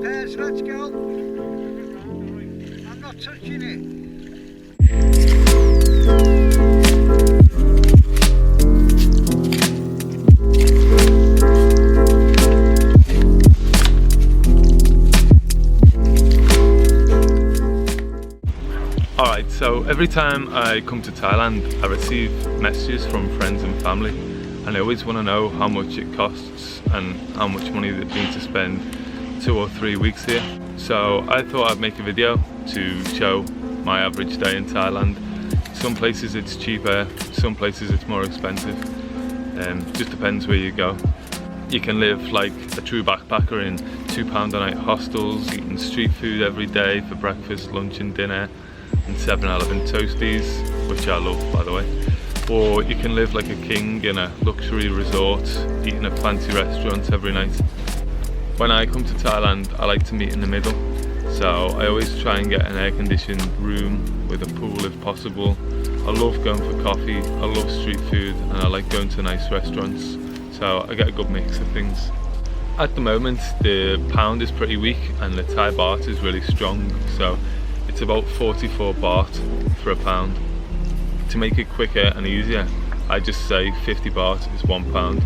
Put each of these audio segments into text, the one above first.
Pairs, let's go. I'm not touching it. Alright, so every time I come to Thailand I receive messages from friends and family, and they always want to know how much it costs and how much money they need to spend 2 or 3 weeks here. So I thought I'd make a video to show my average day in Thailand. Some places it's cheaper, some places it's more expensive. Just depends where you go. You can live like a true backpacker in £2 a night hostels, eating street food every day for breakfast, lunch and dinner, and 7-Eleven toasties, which I love by the way. Or you can live like a king in a luxury resort, eating at fancy restaurants every night. When I come to Thailand, I like to meet in the middle. So I always try and get an air-conditioned room with a pool if possible. I love going for coffee, I love street food, and I like going to nice restaurants. So I get a good mix of things. At the moment, the pound is pretty weak and the Thai baht is really strong. So it's about 44 baht for a pound. To make it quicker and easier, I just say 50 baht is £1.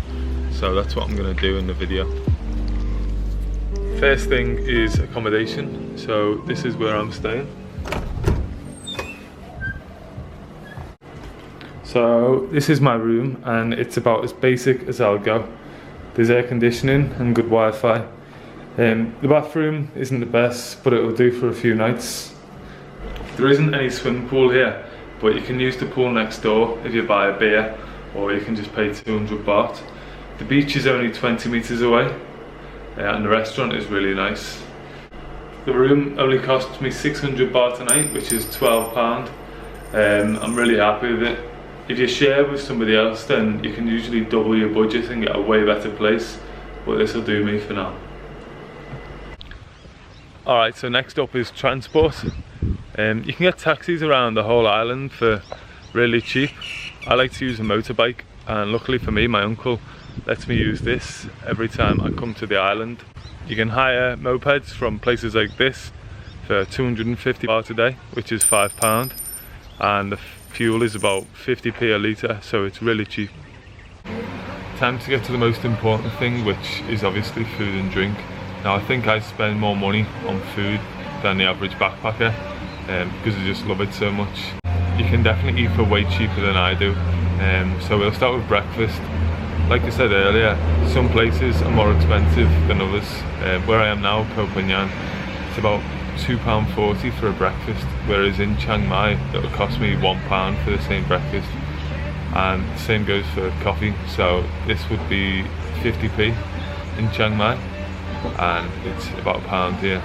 So that's what I'm going to do in the video. First thing is accommodation. So this is where I'm staying. So this is my room and it's about as basic as I'll go. There's air conditioning and good Wi-Fi. The bathroom isn't the best, but it will do for a few nights. There isn't any swimming pool here, but you can use the pool next door if you buy a beer, or you can just pay 200 baht. The beach is only 20 meters away, and the restaurant is really nice. The room only costs me 600 baht a night, which is £12. I'm really happy with it. If you share with somebody else, then you can usually double your budget and get a way better place, but this will do me for now. Alright, so next up is transport. You can get taxis around the whole island for really cheap. I like to use a motorbike, and luckily for me, my uncle lets me use this every time I come to the island. You can hire mopeds from places like this for 250 baht a day, which is £5, and the fuel is about 50p a litre, so it's really cheap. Time to get to the most important thing, which is obviously food and drink. Now I think I spend more money on food than the average backpacker, because I just love it so much. You can definitely eat for way cheaper than I do. So we'll start with breakfast. Like I said earlier, some places are more expensive than others. Where I am now, Koh Phangan, it's about £2.40 for a breakfast, whereas in Chiang Mai it will cost me £1 for the same breakfast. And the same goes for coffee, so this would be 50p in Chiang Mai, and it's about £1 here.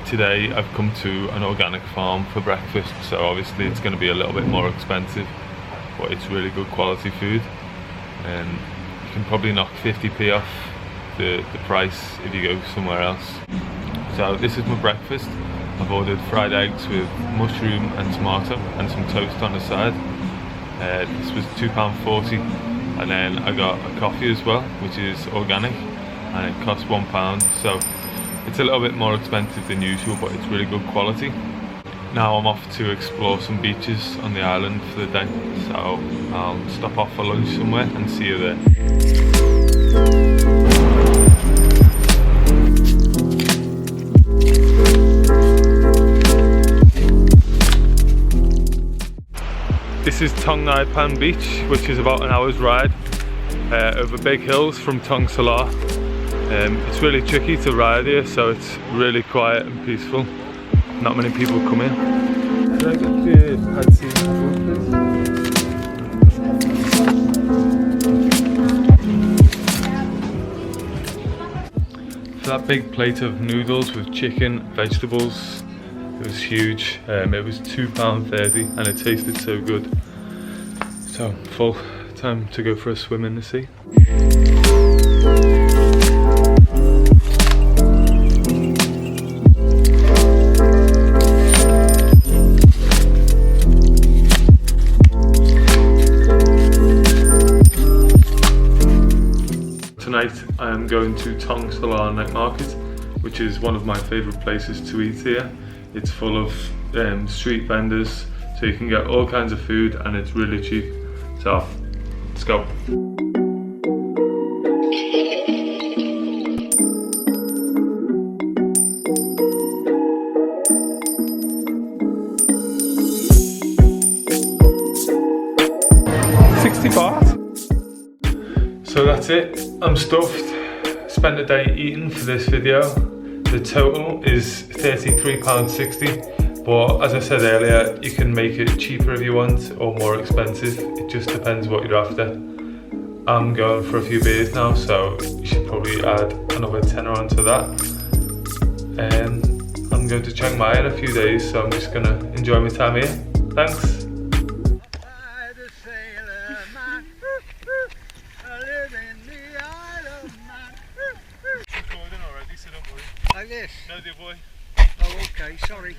Today I've come to an organic farm for breakfast, so obviously it's going to be a little bit more expensive, but it's really good quality food. You can probably knock 50p off the price if you go somewhere else. So this is my breakfast. I've ordered fried eggs with mushroom and tomato and some toast on the side. This was £2.40, and then I got a coffee as well, which is organic, and it costs £1. So it's a little bit more expensive than usual, but it's really good quality. Now I'm off to explore some beaches on the island for the day, so I'll stop off for lunch somewhere and see you there. This is Thong Nai Pan Beach, which is about an hour's ride over big hills from Thong Salar. It's really tricky to ride here, so it's really quiet and peaceful. Not many people come here. Can I get the pad see food, please? For that big plate of noodles with chicken, vegetables, it was huge. It was £2.30 and it tasted so good. So full, time to go for a swim in the sea. Tonight I am going to Thong Salar Night Market, which is one of my favourite places to eat here. It's full of street vendors, so you can get all kinds of food and it's really cheap. So let's go. So that's it, I'm stuffed. Spent a day eating for this video. The total is £33.60, but as I said earlier, you can make it cheaper if you want or more expensive. It just depends what you're after. I'm going for a few beers now, so you should probably add another tenner onto that. I'm going to Chiang Mai in a few days, so I'm just going to enjoy my time here. Thanks. Like this? No, dear boy. Oh, okay, sorry.